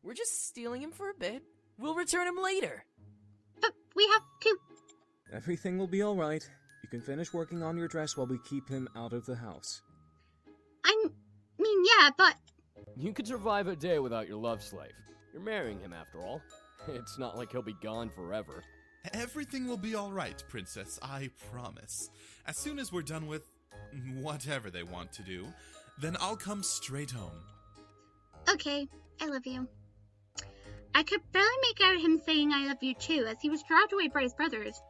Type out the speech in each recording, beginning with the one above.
We're just stealing him for a bit. We'll return him later. But we have to... Everything will be alright. You can finish working on your dress while we keep him out of the house. Yeah, but... You could survive a day without your love slave. You're marrying him after all. It's not like he'll be gone forever. Everything will be alright, Princess, I promise. As soon as we're done with whatever they want to do, then I'll come straight home. Okay, I love you. I could barely make out him saying I love you too, as he was dragged away by his brothers.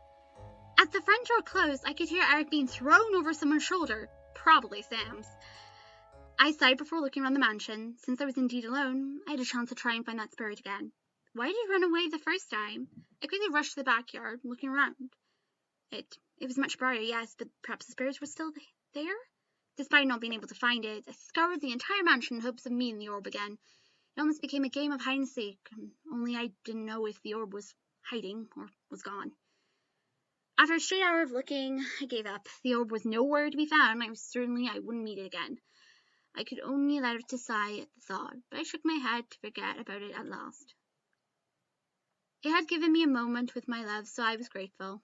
As the front door closed, I could hear Eric being thrown over someone's shoulder, probably Sam's. I sighed before looking around the mansion. Since I was indeed alone, I had a chance to try and find that spirit again. Why did he run away the first time? I quickly rushed to the backyard, looking around. It was much brighter, yes, but perhaps the spirits were still there? Despite not being able to find it, I scoured the entire mansion in hopes of meeting the orb again. It almost became a game of hide and seek, only I didn't know if the orb was hiding or was gone. After a straight hour of looking, I gave up. The orb was nowhere to be found, and I was certain I wouldn't meet it again. I could only allow it to sigh at the thought, but I shook my head to forget about it at last. It had given me a moment with my love, so I was grateful.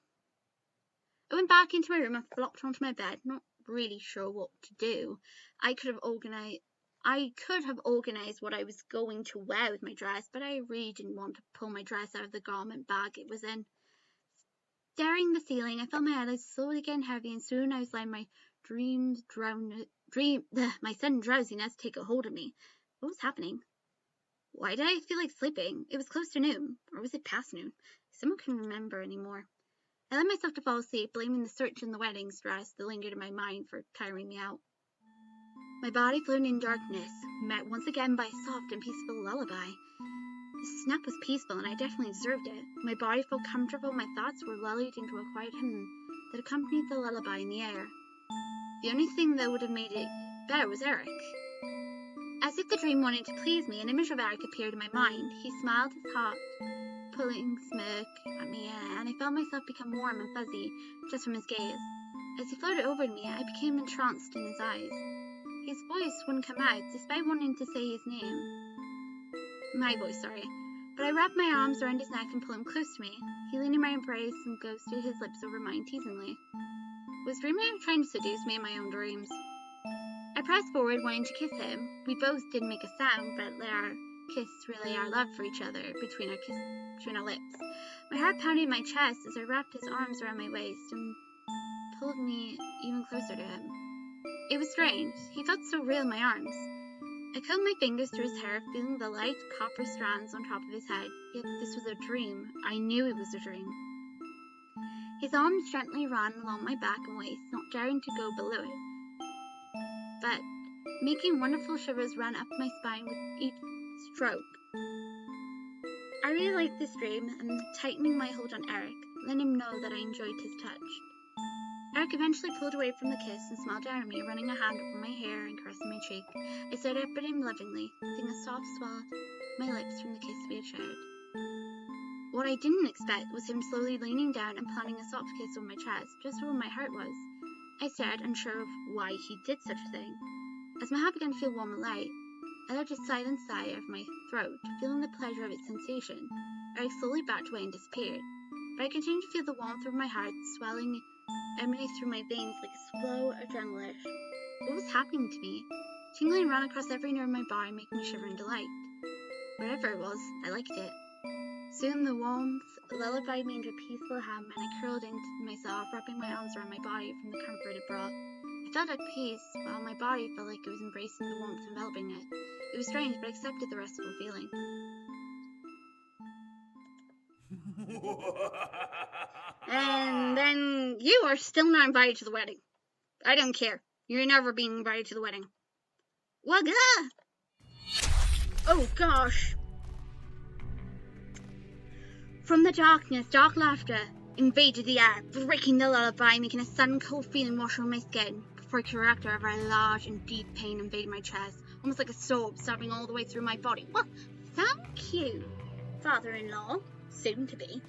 I went back into my room and flopped onto my bed, not really sure what to do. I could have organized what I was going to wear with my dress, but I really didn't want to pull my dress out of the garment bag it was in. Staring at the ceiling, I felt my eyelids slowly getting heavy, and soon I was letting my my sudden drowsiness take a hold of me. What was happening? Why did I feel like sleeping? It was close to noon, or was it past noon? Someone couldn't remember anymore. I let myself to fall asleep, blaming the search in the wedding dress that lingered in my mind for tiring me out. My body floated in darkness, met once again by a soft and peaceful lullaby. The snap was peaceful, and I definitely deserved it. My body felt comfortable, my thoughts were lulled into a quiet hymn that accompanied the lullaby in the air. The only thing that would have made it better was Eric. As if the dream wanted to please me, an image of Eric appeared in my mind. He smiled his heart, pulling smirk at me, and I felt myself become warm and fuzzy just from his gaze. As he floated over me, I became entranced in his eyes. His voice wouldn't come out, despite wanting to say his name. My voice, sorry. But I wrapped my arms around his neck and pulled him close to me. He leaned in my embrace and ghosted his lips over mine teasingly. Was Dreamland trying to seduce me in my own dreams? I pressed forward, wanting to kiss him. We both didn't make a sound, but let our kiss relay our love for each other between our lips. My heart pounded in my chest as I wrapped his arms around my waist and pulled me even closer to him. It was strange. He felt so real in my arms. I curled my fingers through his hair, feeling the light copper strands on top of his head. Yet this was a dream. I knew it was a dream. His arms gently ran along my back and waist, not daring to go below it, but making wonderful shivers run up my spine with each stroke. I really liked this dream, and tightening my hold on Eric, letting him know that I enjoyed his touch. Eric eventually pulled away from the kiss and smiled down at me, running a hand over my hair and caressing my cheek. I stared up at him lovingly, feeling a soft swell my lips from the kiss we had shared. What I didn't expect was him slowly leaning down and planting a soft kiss on my chest, just where my heart was. I stared, unsure of why he did such a thing. As my heart began to feel warm and light, I let a silent sigh out of my throat, feeling the pleasure of its sensation. Eric slowly backed away and disappeared, but I continued to feel the warmth of my heart swelling emanating through my veins like a slow adrenaline rush. What was happening to me? Tingling ran across every nerve in my body, making me shiver in delight. Whatever it was, I liked it. Soon the warmth lullabied me into a peaceful hum, and I curled into myself, wrapping my arms around my body from the comfort it brought. I felt at peace, while my body felt like it was embracing the warmth enveloping it. It was strange, but I accepted the restful feeling. And then you are still not invited to the wedding. I don't care. You're never being invited to the wedding. Wagga! Oh gosh. From the darkness, dark laughter invaded the air, breaking the lullaby, making a sudden cold feeling wash over my skin. Before I could react, a very large and deep pain invaded my chest, almost like a sword stabbing all the way through my body. Well, thank you, father-in-law, soon to be.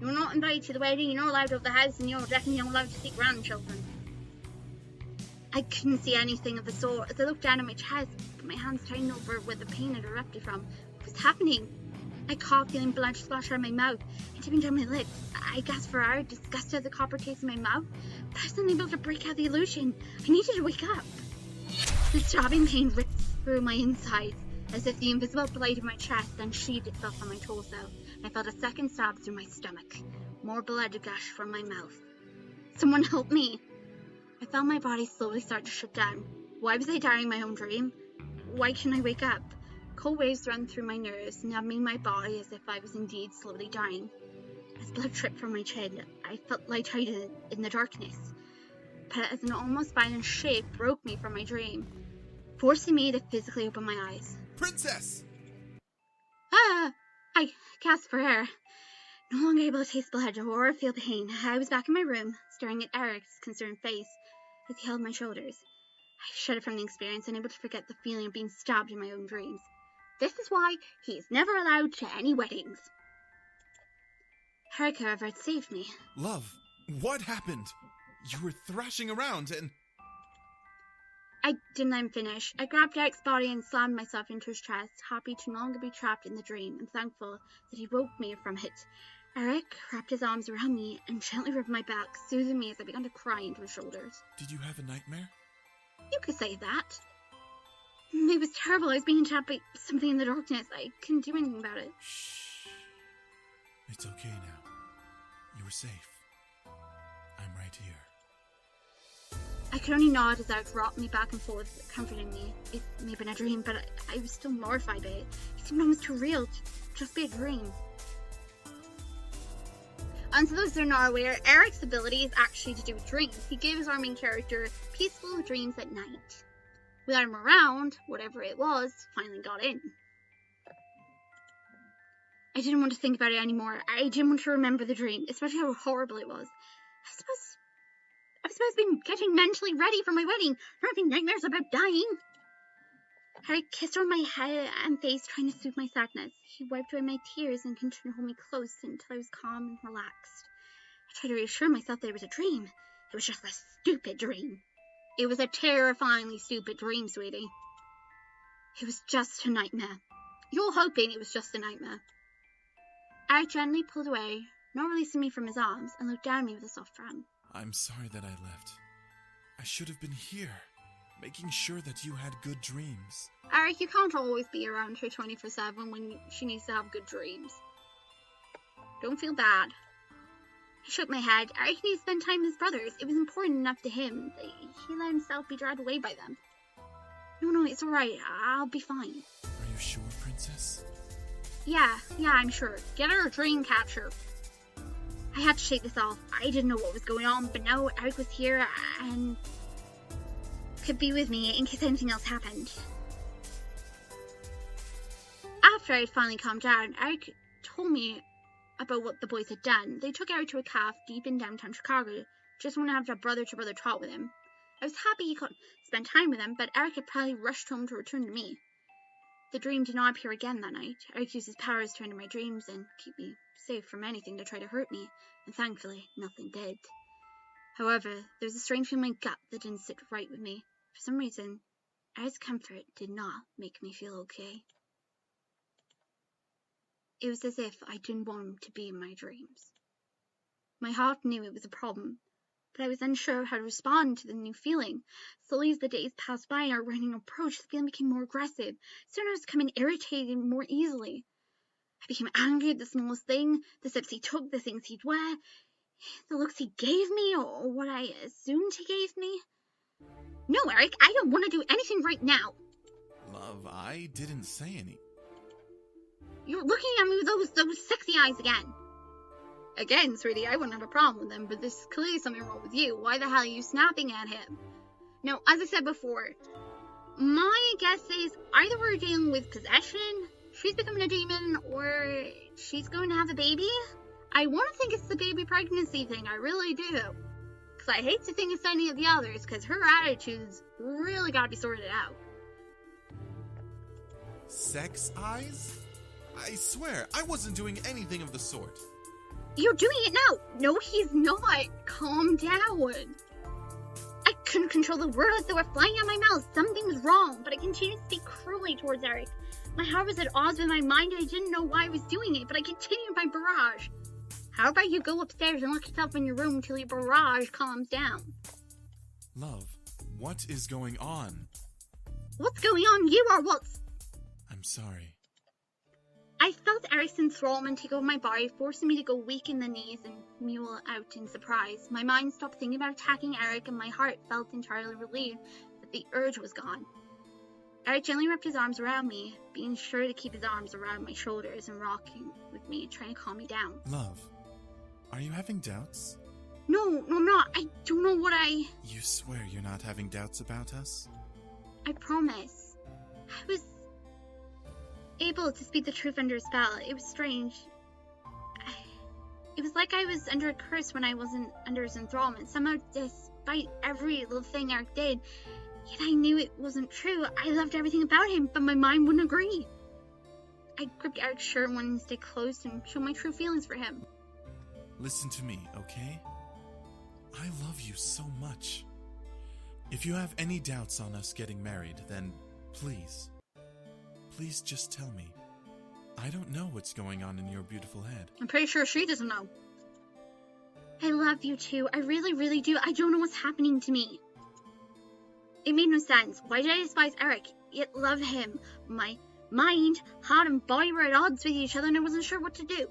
You're not invited to the wedding, you're not allowed out of the house, and you're definitely not allowed to see grandchildren. I couldn't see anything of the sort as I looked down at my chest, but my hands tightened over where the pain had erupted from. What's happening? I coughed, feeling blood splash out of my mouth and tipping down my lips. I gasped for air, disgusted at the copper taste in my mouth, but I was unable to break out the illusion. I needed to wake up. The stabbing pain ripped through my insides, as if the invisible blade of my chest unsheathed itself from my torso. I felt a second stab through my stomach. More blood gushed from my mouth. Someone help me! I felt my body slowly start to shut down. Why was I dying my own dream? Why can't I wake up? Cold waves ran through my nerves, numbing my body as if I was indeed slowly dying. As blood dripped from my chin, I felt lightheaded in the darkness. But as an almost violent shape broke me from my dream, forcing me to physically open my eyes. Princess! Ah! I gasped for air. No longer able to taste blood or feel pain, I was back in my room, staring at Eric's concerned face as he held my shoulders. I shuddered from the experience, unable to forget the feeling of being stabbed in my own dreams. This is why he is never allowed to any weddings. Eric, however, had saved me. Love, what happened? You were thrashing around and... I didn't let him finish. I grabbed Eric's body and slammed myself into his chest, happy to no longer be trapped in the dream and thankful that he woke me from it. Eric wrapped his arms around me and gently rubbed my back, soothing me as I began to cry into his shoulders. Did you have a nightmare? You could say that. It was terrible. I was being attacked by something in the darkness. I couldn't do anything about it. Shh. It's okay now. You were safe. I'm right here. I could only nod as Eric rocked me back and forth, comforting me. It may have been a dream, but I was still mortified by it. It seemed almost too real to just be a dream. And for those that are not aware, Eric's ability is actually to do with dreams. He gives our main character peaceful dreams at night. Without him around, whatever it was finally got in. I didn't want to think about it anymore. I didn't want to remember the dream, especially how horrible it was. I was supposed to be getting mentally ready for my wedding, not having nightmares about dying. Harry kissed on my head and face, trying to soothe my sadness. He wiped away my tears and continued to hold me close until I was calm and relaxed. I tried to reassure myself that it was a dream. It was just a stupid dream. It was a terrifyingly stupid dream, sweetie. It was just a nightmare. You're hoping it was just a nightmare. I gently pulled away, not releasing me from his arms, and looked down at me with a soft frown. I'm sorry that I left. I should have been here, making sure that you had good dreams. Eric, you can't always be around her 24/7 when she needs to have good dreams. Don't feel bad. I shook my head. Eric needs to spend time with his brothers. It was important enough to him that he let himself be dragged away by them. No, it's alright. I'll be fine. Are you sure, Princess? Yeah, I'm sure. Get her a dream catcher. I had to shake this off. I didn't know what was going on, but now Eric was here and could be with me in case anything else happened. After I had finally calmed down, Eric told me about what the boys had done. They took Eric to a cafe deep in downtown Chicago, just wanted to have a brother-to-brother talk with him. I was happy he could spend time with him, but Eric had probably rushed home to return to me. The dream did not appear again that night. Eric used his powers to enter my dreams and keep me safe from anything to try to hurt me, and thankfully, nothing did. However, there was a strange feeling in my gut that didn't sit right with me. For some reason, Eric's comfort did not make me feel okay. It was as if I didn't want him to be in my dreams. My heart knew it was a problem, but I was unsure how to respond to the new feeling. Slowly as the days passed by and our wedding approached, the feeling became more aggressive. Soon I was becoming irritated more easily. I became angry at the smallest thing, the steps he took, the things he'd wear, the looks he gave me, or what I assumed he gave me. No, Eric, I don't want to do anything right now. Love, I didn't say any. You're looking at me with those sexy eyes again. Again, sweetie, I wouldn't have a problem with them, but there's clearly something wrong with you. Why the hell are you snapping at him? Now, as I said before, my guess is either we're dealing with possession, she's becoming a demon, or she's going to have a baby. I want to think it's the baby pregnancy thing, I really do. Because I hate to think it's any of the others, because her attitude's really got to be sorted out. Sex eyes? I swear, I wasn't doing anything of the sort. You're doing it now! No, he's not! Calm down! I couldn't control the words that were flying out of my mouth. Something was wrong, but I continued to speak cruelly towards Eric. My heart was at odds with my mind and I didn't know why I was doing it, but I continued my barrage. How about you go upstairs and lock yourself in your room until your barrage calms down? Love, what is going on? What's going on? You are what's... I'm sorry. I felt Eric's enthrallment take over my body, forcing me to go weak in the knees and mule out in surprise. My mind stopped thinking about attacking Eric and my heart felt entirely relieved that the urge was gone. Eric gently wrapped his arms around me, being sure to keep his arms around my shoulders and rocking with me, trying to calm me down. Love, are you having doubts? No, I'm not. I don't know what I... You swear you're not having doubts about us? I promise. I was able to speak the truth under a spell. It was strange. It was like I was under a curse when I wasn't under his enthrallment. Somehow, despite every little thing Eric did, yet I knew it wasn't true. I loved everything about him, but my mind wouldn't agree. I gripped Eric's shirt, wanting to stay close and show my true feelings for him. Listen to me, okay? I love you so much. If you have any doubts on us getting married, then please just tell me. I don't know what's going on in your beautiful head. I'm pretty sure she doesn't know. I love you too. I really, really do. I don't know what's happening to me. It made no sense. Why did I despise Eric, yet love him? My mind, heart, and body were at odds with each other and I wasn't sure what to do.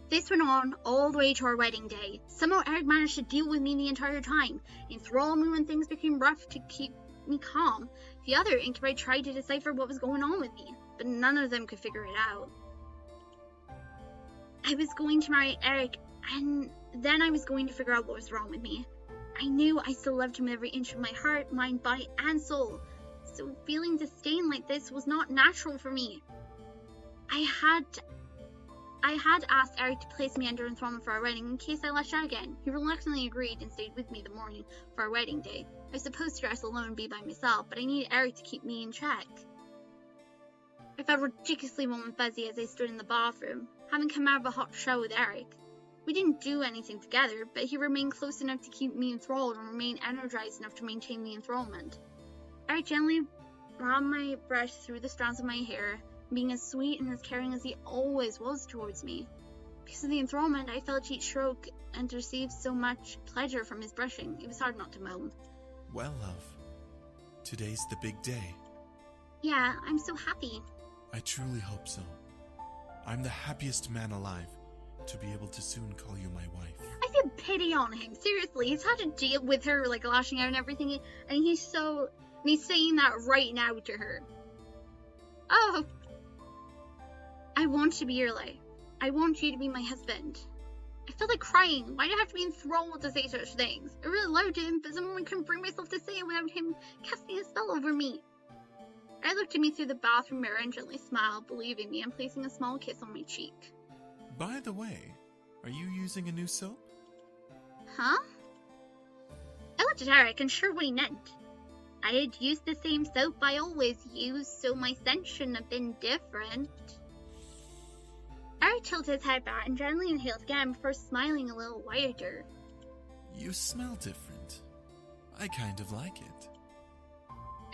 This went on all the way to our wedding day. Somehow Eric managed to deal with me the entire time, enthrall me when things became rough to keep me calm. The other Incubi tried to decipher what was going on with me, but none of them could figure it out. I was going to marry Eric, and then I was going to figure out what was wrong with me. I knew I still loved him with every inch of my heart, mind, body, and soul, so feeling disdain like this was not natural for me. I had asked Eric to place me under enthrallment for our wedding in case I lashed out again. He reluctantly agreed and stayed with me the morning for our wedding day. I was supposed to dress alone and be by myself, but I needed Eric to keep me in check. I felt ridiculously warm and fuzzy as I stood in the bathroom, having come out of a hot shower with Eric. We didn't do anything together, but he remained close enough to keep me enthralled and remained energized enough to maintain the enthrallment. Eric gently ran my brush through the strands of my hair, being as sweet and as caring as he always was towards me. Because of the enthrallment, I felt each stroke and received so much pleasure from his brushing. It was hard not to moan. Well, love, today's the big day. Yeah, I'm so happy. I truly hope so. I'm the happiest man alive to be able to soon call you my wife. I feel pity on him. Seriously, he's had to deal with her, like, lashing out and everything, and he's saying that right now to her. Oh, I want to be your life. I want you to be my husband. I felt like crying. Why did I have to be enthralled to say such things? I really loved him, but somehow I couldn't bring myself to say it without him casting a spell over me. I looked at me through the bathroom mirror and gently smiled, believing me, and placing a small kiss on my cheek. By the way, are you using a new soap? Huh? I looked at Eric, unsure what he meant. I had used the same soap I always use, so my scent shouldn't have been different. Eric tilted his head back and gently inhaled again before smiling a little wider. You smell different. I kind of like it.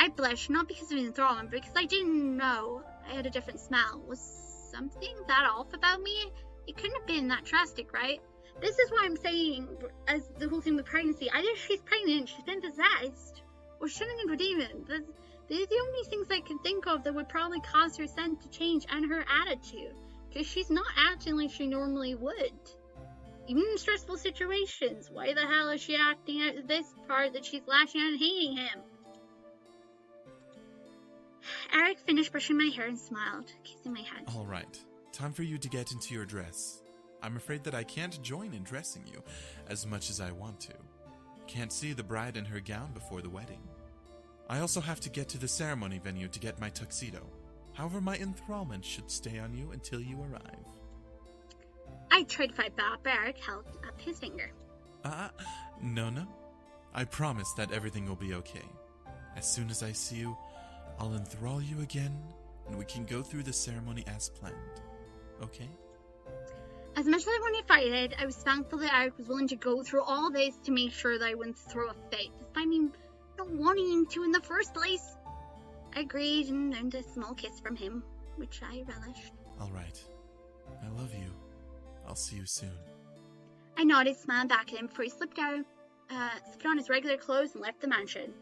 I blushed, not because of his enthrallment, but because I didn't know I had a different smell. Was something that off about me? It couldn't have been that drastic, right? This is why I'm saying, as the whole thing with pregnancy, either she's pregnant, she's been possessed, or she's turning into a demon. They're the only things I can think of that would probably cause her scent to change and her attitude. Because she's not acting like she normally would. Even in stressful situations, why the hell is she acting out this part that she's lashing out and hating him? Eric finished brushing my hair and smiled, kissing my head. Alright, time for you to get into your dress. I'm afraid that I can't join in dressing you as much as I want to. Can't see the bride in her gown before the wedding. I also have to get to the ceremony venue to get my tuxedo. However, my enthrallment should stay on you until you arrive. I tried to fight back, but Eric held up his finger. No. I promise that everything will be okay. As soon as I see you, I'll enthrall you again, and we can go through the ceremony as planned. Okay? As much as I wanted to fight it, I was thankful that Eric was willing to go through all this to make sure that I wouldn't throw a fit, despite me not wanting him to in the first place. I agreed and earned a small kiss from him, which I relished. All right. I love you. I'll see you soon. I nodded, smiling back at him before he slipped on his regular clothes and left the mansion.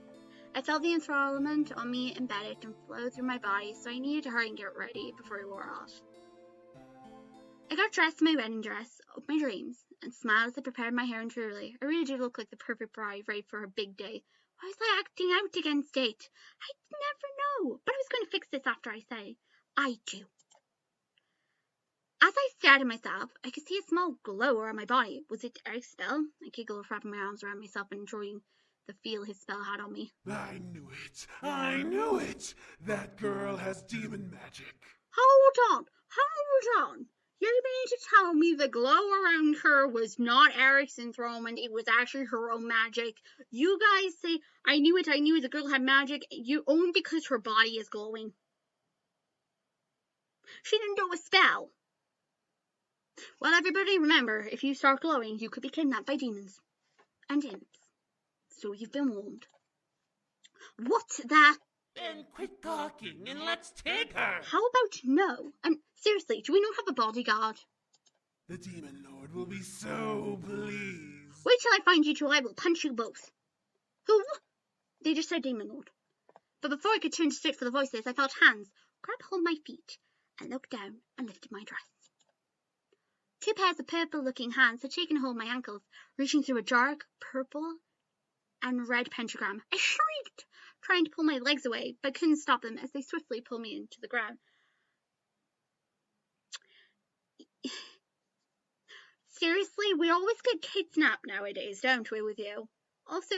I felt the enthrallment on me embedded and flow through my body, so I needed to hurry and get ready before he wore off. I got dressed in my wedding dress of my dreams and smiled as I prepared my hair and jewelry. I really did look like the perfect bride ready for her big day. Why was I acting out against it? I'd never know, but I was going to fix this after I say I do. As I stared at myself, I could see a small glow around my body. Was it Eric's spell? I giggled, wrapping my arms around myself and enjoying the feel his spell had on me. I knew it. I knew it. That girl has demon magic. Hold on. You mean to tell me the glow around her was not Eric's enthrallment, it was actually her own magic? You guys say, I knew it, the girl had magic, you only because her body is glowing. She didn't do a spell. Well, everybody remember, if you start glowing, you could be kidnapped by demons and imps. So you've been warned. What the? Then quit talking and let's take her. How about no? And seriously, do we not have a bodyguard? The Demon Lord will be so pleased. Wait till I find you two, I will punch you both. Who? They just said Demon Lord. But before I could turn straight for the voices, I felt hands grab hold of my feet and looked down and lifted my dress. 2 pairs of purple-looking hands had taken hold of my ankles, reaching through a dark purple and red pentagram. I shrieked, trying to pull my legs away, but couldn't stop them as they swiftly pulled me into the ground. Seriously, we always get kidnapped nowadays, don't we, with you? Also,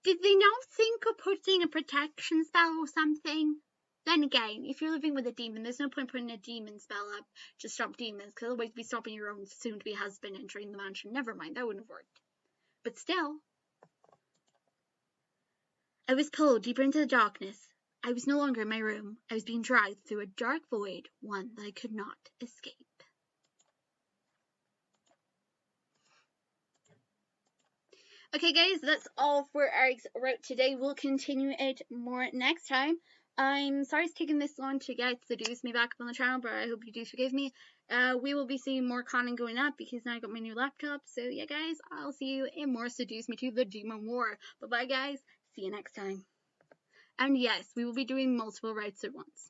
did they not think of putting a protection spell or something? Then again, if you're living with a demon, there's no point putting a demon spell up to stop demons, because otherwise you'd be stopping your own soon-to-be husband entering the mansion. Never mind, that wouldn't have worked. But still, I was pulled deeper into the darkness. I was no longer in my room. I was being dragged through a dark void, one that I could not escape. Okay guys, that's all for Eric's route today. We'll continue it more next time. I'm sorry it's taken this long to get Seduce Me back up on the channel, but I hope you do forgive me. We will be seeing more content going up because now I got my new laptop. So yeah guys, I'll see you in more Seduce Me to the Demon War. Bye bye guys, see you next time. And yes, we will be doing multiple routes at once.